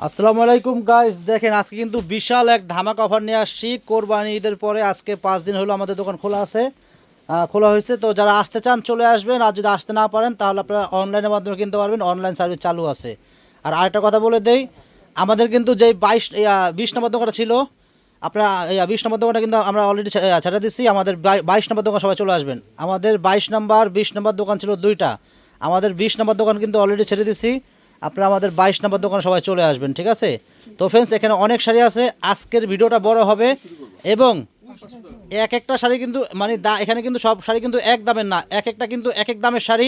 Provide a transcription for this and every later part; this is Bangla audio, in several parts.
আসসালামু আলাইকুম গাইস, দেখেন আজকে কিন্তু বিশাল এক ধামাকা অফার নিয়ে আসছি। কোরবানি ঈদের পরে আজকে 5 দিন হলো আমাদের দোকান খোলা আছে, খোলা হয়েছে। তো যারা আসতে চান চলে আসবেন, আর যদি আসতে না পারেন তাহলে আপনারা অনলাইনের মাধ্যমে কিনতে পারবেন, অনলাইন সার্ভিস চালু আছে। আর আরেকটা কথা বলে দেই, আমাদের কিন্তু যেই 20 নম্বর দোকানটা ছিল, আপনারা 20 নম্বর দোকানটা কিন্তু আমরা অলরেডি ছেড়ে দিচ্ছি। আমাদের 22 নম্বর দোকান সবাই চলে আসবেন। আমাদের 22 নম্বর 20 নম্বর দোকান ছিল দুইটা, আমাদের 20 নম্বর দোকান কিন্তু অলরেডি ছেড়ে দিচ্ছি। আপনারা আমাদের 22 নম্বর দোকানে সবাই চলে আসবেন, ঠিক আছে? তো ফ্রেন্ডস, এখানে অনেক শাড়ি আছে, আজকের ভিডিওটা বড় হবে এবং এক একটা শাড়ি কিন্তু মানে এখানে কিন্তু সব শাড়ি কিন্তু এক দামের না, এক একটা কিন্তু এক এক দামের শাড়ি।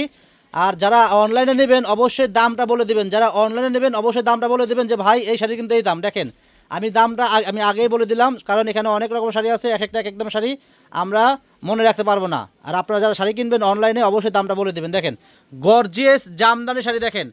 আর যারা অনলাইনে নেবেন অবশ্যই দামটা বলে দিবেন, যারা অনলাইনে নেবেন অবশ্যই দামটা বলে দিবেন যে ভাই এই শাড়ি কিন্তু এই দাম। দেখেন আমি দামটা আমি আগেই বলে দিলাম, কারণ এখানে অনেক রকম শাড়ি আছে, এক একটা এক এক দামের শাড়ি আমরা মনে রাখতে পারবো না। আর আপনারা যারা শাড়ি কিনবেন অনলাইনে অবশ্যই দামটা বলে দেবেন। দেখেন গর্জিয়াস জামদানি শাড়ি, দেখেন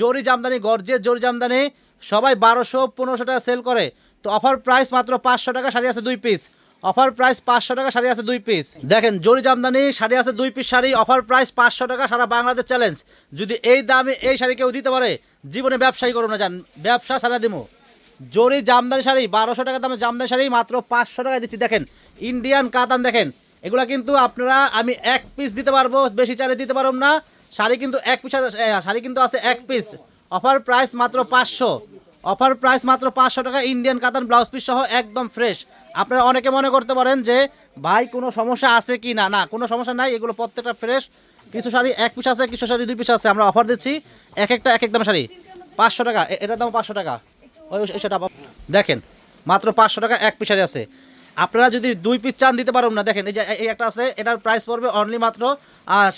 জরি জামদানি, গর্জিয়াস জরি জামদানি, সবাই 1200-1500 টাকা সেল করে। তো অফার প্রাইস মাত্র 500 টাকা, শাড়ি আছে 2 পিস। অফার প্রাইস 500 টাকা, শাড়ি আছে 2 পিস। দেখেন জরি জামদানি শাড়ি আছে 2 পিস শাড়ি, অফার প্রাইস 500 টাকা, সারা বাংলাদেশ চ্যালেঞ্জ। যদি এই দামে এই শাড়ি কেউ দিতে পারে, জীবনে ব্যবসায়ী করবো না, জান ব্যবসা সারা দিমো। জরি জামদানি শাড়ি 1200 টাকা দামের জামদানি শাড়ি মাত্র 500 টাকায় দিচ্ছি। দেখেন ইন্ডিয়ান কাতান, দেখেন এগুলা কিন্তু আপনারা আমি 1 পিস দিতে পারবো, বেশি চাইলে দিতে পারবো না। শাড়ি কিন্তু 1 পিস, শাড়ি কিন্তু আছে 1 পিস। অফার প্রাইস মাত্র 500, অফার প্রাইস মাত্র 500 টাকা, ইন্ডিয়ান কাতান ব্লাউজ পিস সহ একদম ফ্রেশ। আপনারা অনেকে মনে করতে পারেন যে ভাই কোনো সমস্যা আছে কি না, না কোনো সমস্যা নাই, এগুলো প্রত্যেকটা ফ্রেশ। কিছু শাড়ি 1 পিস আছে, কিছু শাড়ি 2 পিস আছে। আমরা অফার দিচ্ছি এক একটা এক এক দাম শাড়ি 500 টাকা, এটার দাম 500 টাকা। সেটা দেখেন মাত্র 500 টাকা 1 পিস শাড়ি আছে। আপনারা যদি 2 পিস চান দিতে পারবেন না, দেখেন এই যে এই একটা আছে, এটার প্রাইস পড়বে অনলি মাত্র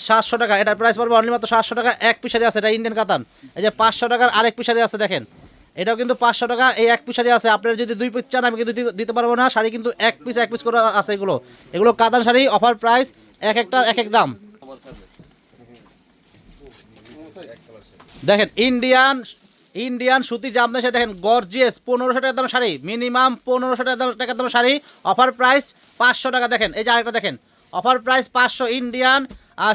700 টাকা, এটার প্রাইস পড়বে অনলি মাত্র 700 টাকা। 1 পিস শাড়ি আছে, এটা ইন্ডিয়ান কাতান। এই যে 500 টাকার আরেক পিস শাড়ি আছে, দেখেন এটাও কিন্তু 500 টাকা, এই 1 পিস শাড়ি আছে। আপনারা যদি 2 পিস চান আমি কিন্তু দিতে পারবো না, শাড়ি কিন্তু 1 পিস করে আছে। এগুলো এগুলো কাতান শাড়ি, অফার প্রাইস এক একটা এক এক দাম। দেখেন ইন্ডিয়ান ইন্ডিয়ান সুতি জামদানি শাড়ি, দেখেন গর্জিয়াস 1500 টাকা দাম শাড়ি, মিনিমাম 1500 টাকা দাম শাড়ি, অফার প্রাইস 500 টাকা। দেখেন এই যে আরেকটা দেখেন, অফার প্রাইস 500, ইন্ডিয়ান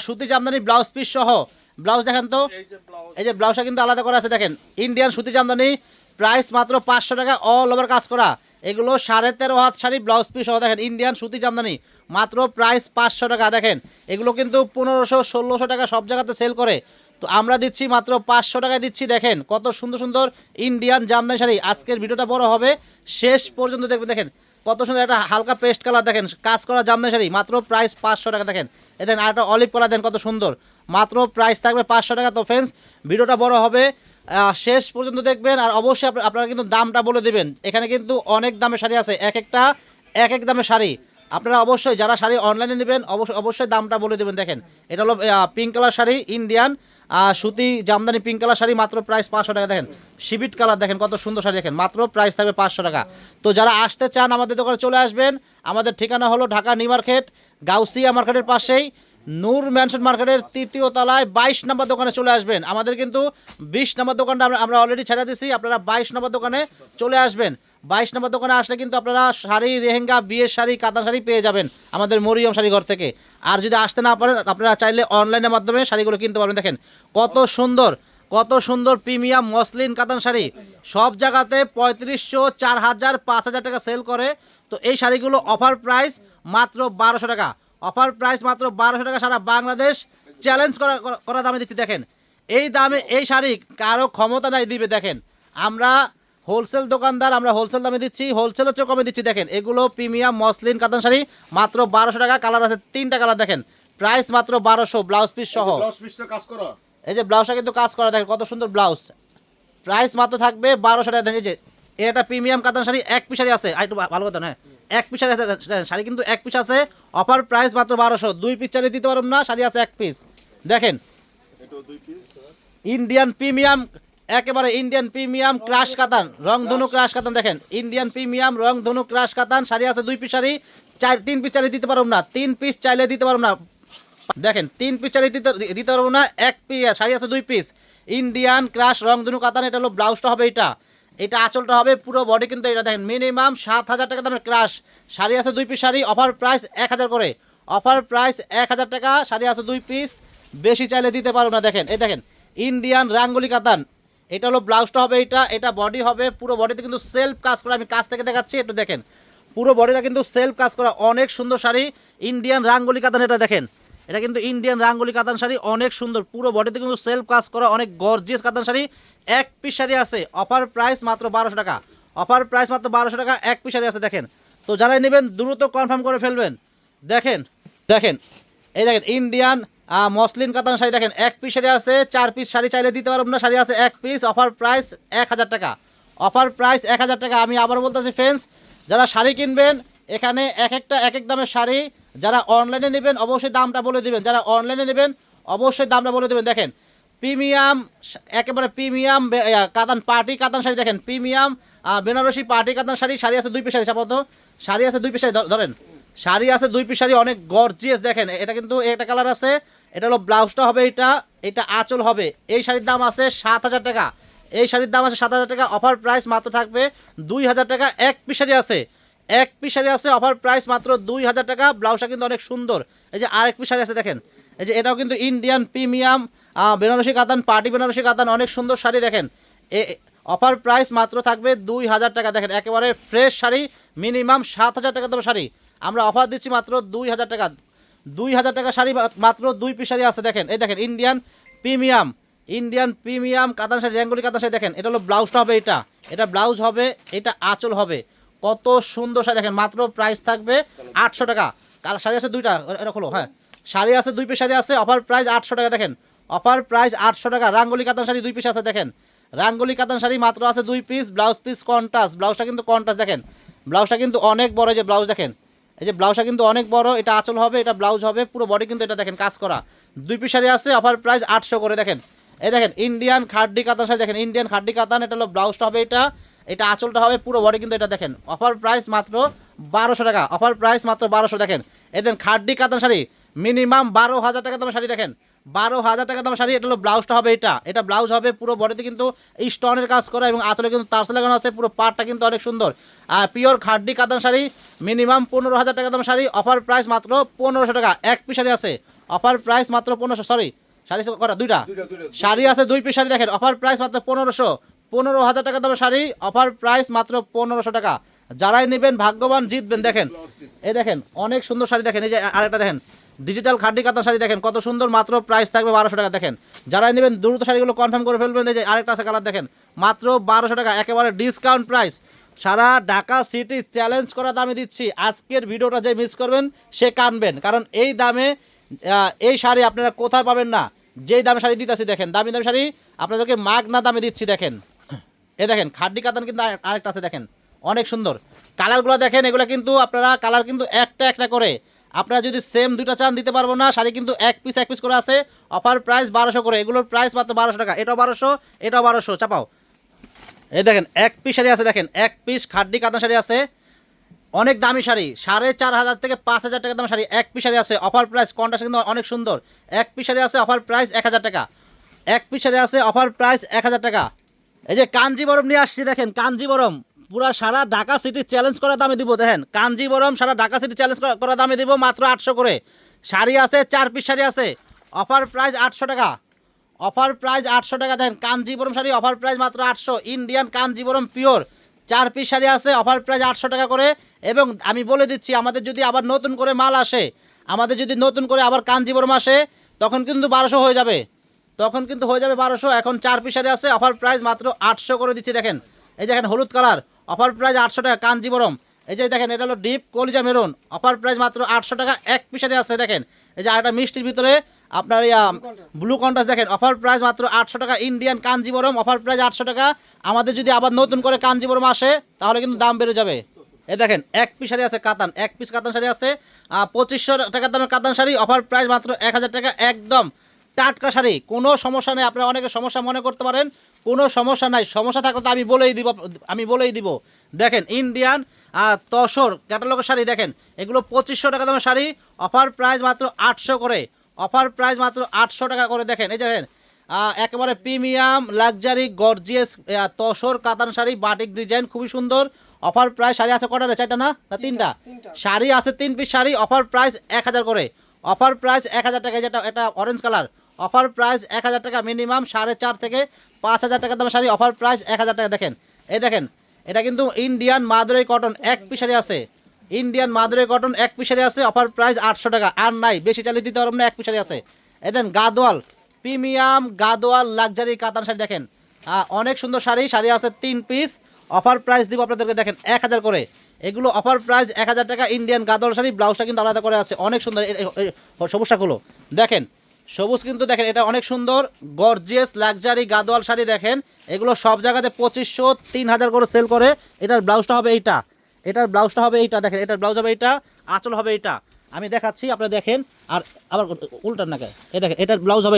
সুতি জামদানি ব্লাউজ পিস সহ। ব্লাউজ দেখেন তো, এই যে ব্লাউজটা কিন্তু আলাদা করা আছে। দেখেন ইন্ডিয়ান সুতি জামদানি, প্রাইস মাত্র 500 টাকা, অল ওভার কাজ করা। এগুলো 13.5 হাত শাড়ি ব্লাউজ পিস সহ। দেখেন ইন্ডিয়ান সুতি জামদানি, মাত্র প্রাইস 500 টাকা। দেখেন এগুলো কিন্তু 1500-1600 টাকা সব জায়গাতে সেল করে, তো আমরা দিচ্ছি মাত্র 500 টাকায় দিচ্ছি। দেখেন কত সুন্দর সুন্দর ইন্ডিয়ান জামদানি শাড়ি। আজকের ভিডিওটা বড় হবে, শেষ পর্যন্ত দেখবেন। দেখেন কত সুন্দর একটা হালকা পেস্ট কালার, দেখেন কাজ করা জামদানি শাড়ি, মাত্র প্রাইস 500 টাকা। দেখেন দেখেন আর একটা অলিভ কালার, দেন কত সুন্দর, মাত্র প্রাইস থাকবে 500 টাকা। তো ফ্রেন্ডস, ভিডিওটা বড় হবে, শেষ পর্যন্ত দেখবেন। আর অবশ্যই আপনারা কিন্তু দামটা বলে দেবেন, এখানে কিন্তু অনেক দামের শাড়ি আছে, এক একটা এক এক দামের শাড়ি। আপনারা অবশ্যই যারা শাড়ি অনলাইনে নেবেন অবশ্যই দামটা বলে দেবেন। দেখেন এটা হলো পিঙ্ক কালার শাড়ি, ইন্ডিয়ান সুতি জামদানি পিঙ্ক কালার শাড়ি, মাত্র প্রাইস 500 টাকা। দেখেন শিবিট কালার, দেখেন কত সুন্দর শাড়ি, দেখেন মাত্র প্রাইস থাকবে 500 টাকা। তো যারা আসতে চান আমাদের দোকানে চলে আসবেন। আমাদের ঠিকানা হলো ঢাকা নিউ মার্কেট, গাউসিয়া মার্কেটের পাশেই, নূর ম্যানশন মার্কেটের 3য় তলায় 22 নম্বর দোকানে চলে আসবেন। আমাদের কিন্তু 20 নম্বর দোকানটা আমরা অলরেডি ছেড়ে দিচ্ছি, আপনারা 22 নম্বর দোকানে চলে আসবেন। 22 নম্বর দোকানে আসলে কিন্তু আপনারা শাড়ি, লেহেঙ্গা, বিয়ের শাড়ি, কাতান শাড়ি পেয়ে যাবেন আমাদের মরিয়ম শাড়ি ঘর থেকে। আর যদি আসতে না পারেন আপনারা চাইলে অনলাইনের মাধ্যমে শাড়িগুলো কিনতে পারবেন। দেখেন কত সুন্দর, কত সুন্দর প্রিমিয়াম মসলিন কাতান শাড়ি, সব জায়গাতে 3500, 4000, 5000 টাকা সেল করে। তো এই শাড়িগুলো অফার প্রাইস মাত্র 1200 টাকা, অফার প্রাইস মাত্র 1200 টাকা, সারা বাংলাদেশ চ্যালেঞ্জ করা দামে দিচ্ছি। দেখেন এই দামে এই শাড়ি কারো ক্ষমতা নাই দিবে। দেখেন আমরা হোলসেল দোকানদার, আমরা হোলসেল দামে দিচ্ছি, হোলসেলের চেয়ে কমে দিচ্ছি। দেখেন এগুলো প্রিমিয়াম মসলিন কাতান শাড়ি, মাত্র 1200 টাকা। কালার আছে 3টা কালার, দেখেন প্রাইস মাত্র 1200, ব্লাউজ পিস সহ। এই যে ব্লাউজটা কিন্তু কাজ করা, দেখেন কত সুন্দর ব্লাউজ, প্রাইস মাত্র থাকবে 1200 টাকা। দেখেন এই যে এটা প্রিমিয়াম কাতান শাড়ি, 1 পিস শাড়ি আছে, একটু ভালো কথা না, 1 পিস শাড়ি শাড়ি কিন্তু 1 পিস আছে, অফার প্রাইস মাত্র 1200। 2 পিস চালিয়ে দিতে পারব না, শাড়ি আছে 1 পিস। দেখেন ইন্ডিয়ান প্রিমিয়াম, একেবারে ইন্ডিয়ান প্রিমিয়াম ক্রাশ কাতান, রং ধনু ক্রাশ কাতান। দেখেন ইন্ডিয়ান প্রিমিয়াম রং ধনু ক্রাশ কাতান, শাড়ি আছে 2 পিস শাড়ি, 3 পিস চালিয়ে দিতে পারব না, 3 পিস চাইলে দিতে পারব না। দেখেন 3 পিস চালিয়ে দিতে পারবো না, 1 পিস শাড়ি আছে 2 পিস, ইন্ডিয়ান ক্রাশ রং ধনু কাতান। এটা হলো ব্লাউজটা হবে, এটা আঁচলটা হবে, পুরো বডি কিন্তু এটা। দেখেন মিনিমাম 7000 টাকা দামের ক্রাশ শাড়ি আছে 2 পিস শাড়ি, অফার প্রাইস 1000 করে, অফার প্রাইস 1000 টাকা, শাড়ি আছে 2 পিস, বেশি চাইলে দিতে পারবো না। দেখেন এই দেখেন ইন্ডিয়ান রাঙ্গুলি কাতান, এটা হলো ব্লাউজটা হবে এটা, এটা বডি হবে, পুরো বডিতে কিন্তু সেলফ কাজ করা, আমি কাছ থেকে দেখাচ্ছি একটু দেখেন, পুরো বডিটা কিন্তু সেলফ কাজ করা, অনেক সুন্দর শাড়ি, ইন্ডিয়ান রাঙ্গুলি কাতান, এটা দেখেন, এটা কিন্তু ইন্ডিয়ান রাঙ্গুলি কাতান শাড়ি, অনেক সুন্দর, পুরো বডিতে কিন্তু সেলফ কাজ করা, অনেক গর্জিয়াস কাতান শাড়ি। এক পিস শাড়ি আছে, অফার প্রাইস মাত্র 1200 টাকা, অফার প্রাইস মাত্র 1200 টাকা, এক পিস শাড়ি আছে দেখেন। তো যারাই নেবেন দ্রুত কনফার্ম করে ফেলবেন। দেখেন দেখেন এই দেখেন ইন্ডিয়ান মসলিন কাতান শাড়ি দেখেন, এক পিস শাড়ি আছে, 4 পিস শাড়ি চাইলে দিতে পারবো না, শাড়ি আছে এক পিস, অফার প্রাইস 1000 টাকা, অফার প্রাইস 1000 টাকা। আমি আবার বলতেছি ফ্রেন্ডস, যারা শাড়ি কিনবেন এখানে এক একটা এক এক দামের শাড়ি, যারা অনলাইনে নেবেন অবশ্যই দামটা বলে দিবেন, যারা অনলাইনে নেবেন অবশ্যই দামটা বলে দেবেন। দেখেন প্রিমিয়াম, একেবারে প্রিমিয়াম কাতান পার্টি কাতান শাড়ি দেখেন, প্রিমিয়াম বেনারসি পার্টি কাতান শাড়ি, শাড়ি আছে 2 পিস শাড়ি, সাপোজ শাড়ি আছে 2 পিস শাড়ি ধরেন, শাড়ি আছে 2 পিস শাড়ি, অনেক গর্জিয়াস দেখেন, এটা কিন্তু একটা কালার আছে, এটা হলো ব্লাউজটা হবে এটা, এটা আঁচল হবে। এই শাড়ির দাম আছে 7000 টাকা, এই শাড়ির দাম আছে 7000 টাকা, অফার প্রাইস মাত্র থাকবে 2000 টাকা। এক পিস শাড়ি আছে, এক পিস শাড়ি আছে, অফার প্রাইস মাত্র 2000 টাকা, ব্লাউজটা কিন্তু অনেক সুন্দর। এই যে আরেক পিস শাড়ি আছে দেখেন, এই যে এটাও কিন্তু ইন্ডিয়ান প্রিমিয়াম বেনারসি কাতান, পার্টি বেনারসি কাতান, অনেক সুন্দর শাড়ি দেখেন, অফার প্রাইস মাত্র থাকবে 2000 টাকা। দেখেন একেবারে ফ্রেশ শাড়ি, মিনিমাম 7000 টাকা দাম শাড়ি, আমরা অফার দিচ্ছি মাত্র 2000 টাকা, 2000 টাকা শাড়ি, মাত্র 2 পিস শাড়ি আছে দেখেন। এই দেখেন ইন্ডিয়ান প্রিমিয়াম, ইন্ডিয়ান প্রিমিয়াম কাতান শাড়ি, রেঙ্গুলি কাতান শাড়ি দেখেন, এটা হলো ব্লাউজটা হবে এটা, এটা ব্লাউজ হবে, এটা আঁচল হবে, কত সুন্দর শাড়ি দেখেন, মাত্র প্রাইস থাকবে 800 টাকা। কাল শাড়ি আছে 2টা, এটা খোলো, হ্যাঁ শাড়ি আছে 2 পিস শাড়ি আছে, অফার প্রাইস 800 টাকা দেখেন, অফার প্রাইস 800 টাকা। রাঙ্গুলি কাতান শাড়ি 2 পিস আছে দেখেন, রাঙ্গুলি কাতান শাড়ি মাত্র আছে 2 পিস, ব্লাউজ পিস কন্ট্রাস্ট, ব্লাউজটা কিন্তু কন্ট্রাস্ট দেখেন, ব্লাউজটা কিন্তু অনেক বড়, যে ব্লাউজ দেখেন, এই যে ব্লাউজটা কিন্তু অনেক বড়, এটা আঁচল হবে, এটা ব্লাউজ হবে, পুরো বডি কিন্তু এটা দেখেন কাজ করা, 2 পিস শাড়ি আছে, অফার প্রাইস 800 করে দেখেন। এই দেখেন ইন্ডিয়ান খাড্ডি কাতান শাড়ি দেখেন, ইন্ডিয়ান খাড্ডি কাতান, এটা হলো ব্লাউজটা হবে এটা, এটা আঁচলটা হবে, পুরো বডি কিন্তু এটা দেখেন, অফার প্রাইস মাত্র 1200 টাকা, অফার প্রাইস মাত্র 1200 দেখেন। এই দেন খাড্ডি কাতান শাড়ি, মিনিমাম 12000 টাকা দামের শাড়ি দেখেন, 12000 টাকা দামের শাড়ি, এটা হলো ব্লাউজটা হবে এটা, এটা ব্লাউজ হবে, পুরো বডিতে কিন্তু স্টোনের কাজ করা এবং আঁচলে কিন্তু তারসেল লাগানো আছে, পুরো পাড়টা কিন্তু অনেক সুন্দর। আর পিওর খাড্ডি কাতান শাড়ি, মিনিমাম 15000 টাকা দামের শাড়ি, অফার প্রাইস মাত্র 1500 টাকা। এক পিস শাড়ি আছে, অফার প্রাইস মাত্র 1500, সরি শাড়ি করা 2টা শাড়ি আছে, 2 পিস শাড়ি দেখেন, অফার প্রাইস মাত্র 1500, 15000 টাকা দামের শাড়ি, অফার প্রাইস মাত্র 1500 টাকা। যারাই নেবেন ভাগ্যবান জিতবেন। দেখেন এই দেখেন অনেক সুন্দর শাড়ি দেখেন, এই যে আরেকটা দেখেন ডিজিটাল খাড্ডি কাতান শাড়ি দেখেন, কত সুন্দর, মাত্র প্রাইস থাকবে 1200 টাকা। দেখেন যারাই নেবেন দ্রুত শাড়িগুলো কনফার্ম করে ফেলবেন। এই যে আরেকটা আছে কালার দেখেন, মাত্র 1200 টাকা, একেবারে ডিসকাউন্ট প্রাইস, সারা ঢাকা সিটি চ্যালেঞ্জ করা দামে দিচ্ছি। আজকের ভিডিওটা যে মিস করবেন সে কানবেন, কারণ এই দামে এই শাড়ি আপনারা কোথায় পাবেন না, যেই দামে শাড়ি দিতেছি দেখেন, দামি দামি শাড়ি আপনাদেরকে মাগনা দামে দিচ্ছি। দেখেন এই দেখেন খাড্ডি কাতান কিন্তু আরেকটা আছে দেখেন, অনেক সুন্দর কালারগুলো দেখেন, এগুলো কিন্তু আপনারা কালার কিন্তু একটা একটা করে, আপনারা যদি সেম 2টা চান দিতে পারবো না, শাড়ি কিন্তু এক পিস করে আছে, অফার প্রাইস 1200 করে, এগুলোর প্রাইস মাত্র 1200 টাকা, এটাও 1200, এটাও 1200, চাপাও। এই দেখেন এক পিস শাড়ি আছে দেখেন, এক পিস খাড্ডি কাতান শাড়ি আছে, অনেক দামি শাড়ি, 4500 থেকে 5000 টাকা দাম শাড়ি, এক পিস শাড়ি আছে, অফার প্রাইস কন্ট্রাস্ট কিন্তু অনেক সুন্দর, এক পিস শাড়ি আছে, অফার প্রাইস 1000 টাকা, এক পিস শাড়ি আছে, অফার প্রাইস 1000 টাকা। এই যে কাঞ্জিবরম নিয়ে আসছি দেখেন, কাঞ্জিবরম পুরা সারা ঢাকা সিটি চ্যালেঞ্জ করা দামে দিব। দেখেন কাঞ্জিবরম সারা ঢাকা সিটি চ্যালেঞ্জ করা দামে দিব, মাত্র 800 করে। শাড়ি আছে 4 পিস শাড়ি আছে, অফার প্রাইস 800 টাকা, অফার প্রাইস 800 টাকা। দেখেন কাঞ্জিবরম শাড়ি, অফার প্রাইস মাত্র 800, Indian Kanjeevaram pure 4 piece sari আছে, অফার প্রাইস 800 টাকা করে। এবং আমি বলে দিচ্ছি, আমাদের যদি আবার নতুন করে মাল আসে, আমাদের যদি নতুন করে আবার কাঞ্জিবরম আসে, তখন কিন্তু 1200 হয়ে যাবে, তখন কিন্তু হয়ে যাবে 1200। এখন 4 পিস শাড়ি আছে, অফার প্রাইস মাত্র 800 করে দিচ্ছি। দেখেন এই দেখেন হলুদ কালার, অফার প্রাইস 800 টাকা কাঞ্জিবরম। এই যে দেখেন এটা হলো ডিপ কলিজা মেরুন, অফার প্রাইস মাত্র 800 টাকা, এক পিস শাড়ি আছে। দেখেন এই যে আরেকটা মিষ্টির ভিতরে আপনার ব্লু কন্ট্রাস্ট দেখেন, অফার প্রাইস মাত্র 800 টাকা, ইন্ডিয়ান কাঞ্জিবরম, অফার প্রাইস 800 টাকা। আমাদের যদি আবার নতুন করে কাঞ্জিবরম আসে, তাহলে কিন্তু দাম বেড়ে যাবে। এই দেখেন এক পিস শাড়ি আছে কাতান, এক পিস কাতান শাড়ি আছে 2500 টাকা দামের কাতান শাড়ি, অফার প্রাইস মাত্র 1000 টাকা, একদম টাটকা শাড়ি, কোনো সমস্যা নেই। আপনারা অনেকে সমস্যা মনে করতে পারেন, কোনো সমস্যা নাই, সমস্যা থাকলে তো আমি বলেই দিব। দেখেন ইন্ডিয়ান তসর ক্যাটালগের শাড়ি দেখেন, এগুলো 2500 টাকা দামের শাড়ি, অফার প্রাইস মাত্র 800 করে, অফার প্রাইস মাত্র 800 টাকা করে। দেখেন এই দেখেন একেবারে প্রিমিয়াম লাক্সারি গর্জিয়াস তসর কাতান শাড়ি, বাটিক ডিজাইন, খুবই সুন্দর। অফার প্রাইস শাড়ি আছে কটা রে, 4টা না 3টা শাড়ি আছে, 3 পিস শাড়ি, অফার প্রাইস 1000 করে, অফার প্রাইস 1000 টাকা। যেটা এটা অরেঞ্জ কালার, অফার প্রাইস 1000 টাকা মিনিমাম 4.5 থেকে 5000 টাকা দামের শাড়ি অফার প্রাইস 1000 টাকা দেখেন এই দেখেন এটা কিন্তু ইন্ডিয়ান মাদুরাই কটন এক পিস শাড়ি আছে ইন্ডিয়ান মাদুরাই কটন এক পিস শাড়ি আছে অফার প্রাইস 800 টাকা আর নাই বেশি চালিয়ে দিতে পারবেন না এক পিস শাড়ি আছে এই দেন গাদোয়াল প্রিমিয়াম গাদোয়াল লাক্সারি কাতান শাড়ি দেখেন অনেক সুন্দর শাড়ি আছে 3 পিস অফার প্রাইস দিব আপনাদেরকে দেখেন 1000 করে এগুলো অফার প্রাইস 1000 টাকা ইন্ডিয়ান গাদোয়াল শাড়ি ব্লাউজটা কিন্তু আলাদা করে আছে অনেক সুন্দর সবুজটাগুলো দেখেন সবুজ কিন্তু দেখেন এটা অনেক সুন্দর গর্জিয়াস লাক্সারি গাদোয়াল শাড়ি দেখেন এগুলো সব জায়গাতে 2500 3000 করে সেল করে এটার ব্লাউজটা হবে এইটা দেখেন এটার ব্লাউজ হবে এইটা আঁচল হবে এইটা আমি দেখাচ্ছি আপনারা দেখেন আর আবার উল্টান না এই দেখেন এটার ব্লাউজ হবে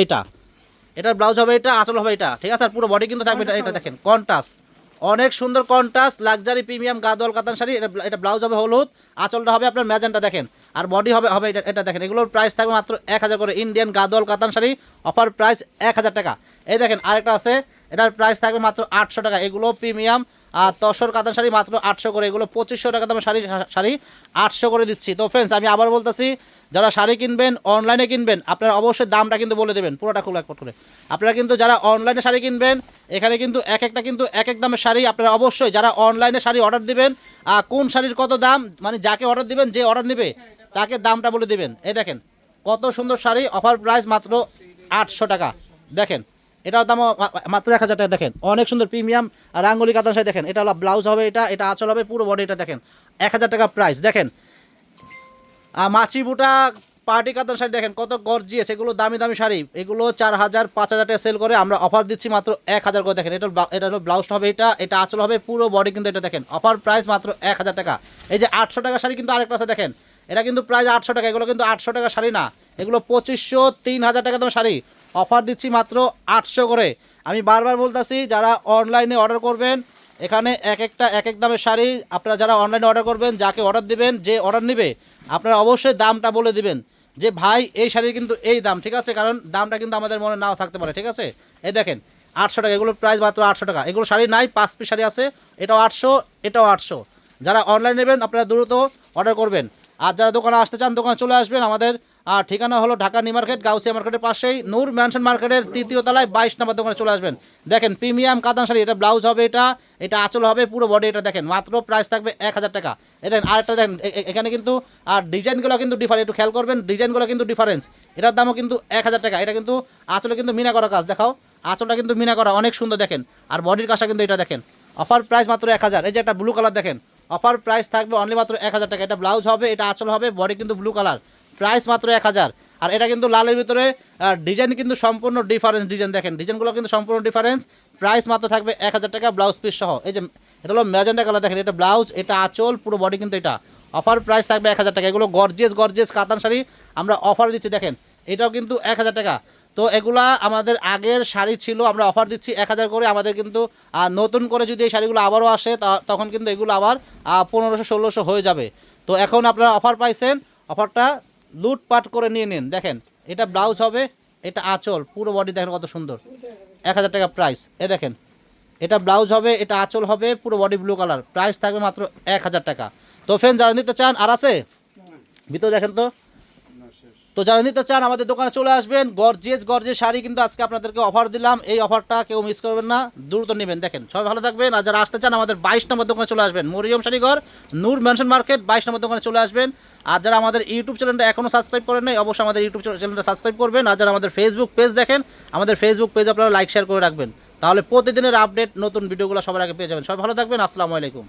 এইটা আঁচল হবে এটা ঠিক আছে আর পুরো বডি কিন্তু থাকবে এটা দেখেন কন্ট্রাস্ট অনেক সুন্দর কন্ট্রাস্ট লাক্সারি প্রিমিয়াম গাদোয়াল কাতান শাড়ি এটা ব্লাউজ হবে হলুদ আঁচলটা হবে আপনার ম্যাজেন্টা দেখেন আর বডি হবে এটা দেখেন এগুলোর প্রাইস থাকবে মাত্র 1000 করে ইন্ডিয়ান গাদোয়াল কাতান শাড়ি অফার প্রাইস 1000 টাকা এই দেখেন আরেকটা আছে এটার প্রাইস থাকবে মাত্র 800 টাকা এগুলো প্রিমিয়াম আর তসর কাতান শাড়ি মাত্র 800 করে এগুলো 2500 টাকা দামের শাড়ি 800 করে দিচ্ছি তো ফ্রেন্ডস আমি আবার বলতেছি যারা শাড়ি কিনবেন অনলাইনে কিনবেন আপনারা অবশ্যই দামটা কিন্তু বলে দেবেন পুরোটা খুলে একপট করে আপনারা কিন্তু যারা অনলাইনে শাড়ি কিনবেন এখানে কিন্তু এক এক দামের শাড়ি আপনারা অবশ্যই যারা অনলাইনে শাড়ি অর্ডার দিবেন কোন শাড়ির কত দাম মানে যাকে অর্ডার দিবেন যে অর্ডার নেবে তাকে দামটা বলে দিবেন এই দেখেন কত সুন্দর শাড়ি অফার প্রাইস মাত্র 800 টাকা দেখেন এটার দাম মাত্র 1000 টাকা দেখেন অনেক সুন্দর প্রিমিয়াম রাঙ্গুলি কাতান শাড়ি দেখেন এটা হলো ব্লাউজ হবে এটা আঁচল হবে পুরো বডি এটা দেখেন 1000 টাকা প্রাইস দেখেন মাছি বুটা পার্টি কাতান শাড়ি দেখেন কত গর্জিয়াস এগুলো দামি শাড়ি এগুলো 4000 5000 টাকা সেল করে আমরা অফার দিচ্ছি মাত্র 1000 করে দেখেন এটা হলো ব্লাউজটা হবে এটা আঁচল হবে পুরো বডি কিন্তু এটা দেখেন অফার প্রাইস মাত্র 1000 টাকা এই যে 800 টাকা শাড়ি কিন্তু আরেকটা আছে দেখেন এটা কিন্তু প্রাইস 800 টাকা এগুলো কিন্তু 800 টাকা শাড়ি না এগুলো 2500 3000 টাকা দামের শাড়ি অফার দিচ্ছি মাত্র 800 করে আমি বারবার বলতাছি যারা অনলাইনে অর্ডার করবেন এখানে এক এক দামের শাড়ি আপনারা যারা অনলাইনে অর্ডার করবেন যাকে অর্ডার দিবেন যে অর্ডার নেবে আপনারা অবশ্যই দামটা বলে দিবেন যে ভাই এই শাড়ির কিন্তু এই দাম ঠিক আছে কারণ দামটা কিন্তু আমাদের মনে নাও থাকতে পারে ঠিক আছে এই দেখেন 800 টাকা এগুলোর প্রাইস মাত্র 800 টাকা এগুলো শাড়ি নাই 5 পিস শাড়ি আছে এটাও 800 যারা অনলাইন নেবেন আপনারা দ্রুত অর্ডার করবেন আর যারা দোকানে আসতে চান দোকানে চলে আসবেন আমাদের ঠিকানা হলো ঢাকা নিউ মার্কেট গাউসিয়া মার্কেটের পাশেই নূর ম্যানশন মার্কেটের 3য় তলায় 22 নম্বর দোকানে চলে আসবেন দেখেন প্রিমিয়াম কাতান শাড়ি এটা ব্লাউজ হবে এটা আঁচল হবে পুরো বডি এটা দেখেন মাত্র প্রাইস থাকবে 1000 টাকা দেখেন আরেকটা দেখেন এখানে কিন্তু আর ডিজাইনগুলো কিন্তু ডিফারেন্ট একটু খেয়াল করবেন ডিজাইনগুলো কিন্তু ডিফারেন্স এটার দামও কিন্তু 1000 টাকা এটা কিন্তু আঁচলে কিন্তু মিনা করা কাজ দেখাও আঁচলটা কিন্তু মিনা করা অনেক সুন্দর দেখেন আর বডির কাজটা কিন্তু এটা দেখেন অফার প্রাইস মাত্র 1000 এই যে একটা ব্লু কালার দেখেন অফার প্রাইস থাকবে অনলি মাত্র 1000 টাকা এটা ব্লাউজ হবে এটা আঁচল হবে বডি কিন্তু ব্লু কালার প্রাইস মাত্র 1000 আর এটা কিন্তু লালের ভিতরে ডিজাইন কিন্তু সম্পূর্ণ ডিফারেন্স ডিজাইন দেখেন ডিজাইনগুলো কিন্তু সম্পূর্ণ ডিফারেন্স প্রাইস মাত্র থাকবে 1000 টাকা ব্লাউজ পিস সহ এই যে এটা হলো ম্যাজেন্টা কালার দেখেন এটা ব্লাউজ এটা আঁচল পুরো বডি কিন্তু এটা অফার প্রাইস থাকবে 1000 টাকা এগুলো গর্জিয়াস কাতান শাড়ি আমরা অফার দিচ্ছি দেখেন এটাও কিন্তু 1000 টাকা তো এগুলা আমাদের আগের শাড়ি ছিল আমরা অফার দিচ্ছি 1000 করে আমাদের কিন্তু নতুন করে যদি এই শাড়িগুলো আবারও আসে তখন কিন্তু এগুলো আবার 1500-1600 হয়ে যাবে তো এখন আপনারা অফার পাইছেন অফারটা লুটপাট করে নিয়ে নিন দেখেন এটা ব্লাউজ হবে এটা আঁচল পুরো বডি দেখেন কত সুন্দর 1000 টাকা প্রাইস দেখেন এটা ব্লাউজ হবে এটা আঁচল হবে পুরো বডি ব্লু কালার প্রাইস থাকবে মাত্র 1000 টাকা তো ফ্রেন্ড যারা নিতে চান আর আছে ভিতরে দেখেন তো যারা নিতে চান আমাদের দোকানে চলে আসবেন গর্জিয়াস শাড়ি কিন্তু আজকে আপনাদেরকে অফার দিলাম এই অফারটা কেউ মিস করবেন না দ্রুত নেবেন দেখেন সবাই ভালো থাকবেন আর যারা আসতে চান আমাদের 22 নম্বর দোকানে চলে আসবেন মরিয়ম শাড়িঘর নূর ম্যানশন মার্কেট 22 নম্বর দোকানে চলে আসবেন আর যারা আমাদের ইউটিউব চ্যানেলটা এখনও সাবস্ক্রাইব করেন নাই অবশ্যই আমাদের ইউটিউব চ্যানেলটা সাবস্ক্রাইব করবেন আর যারা আমাদের ফেসবুক পেজ দেখেন আমাদের ফেসবুক পেজ আপনারা লাইক শেয়ার করে রাখবেন তাহলে প্রতিদিনের আপডেট নতুন ভিডিওগুলো সবার আগে পেয়ে যাবেন সবাই ভালো থাকবেন আসসালামু আলাইকুম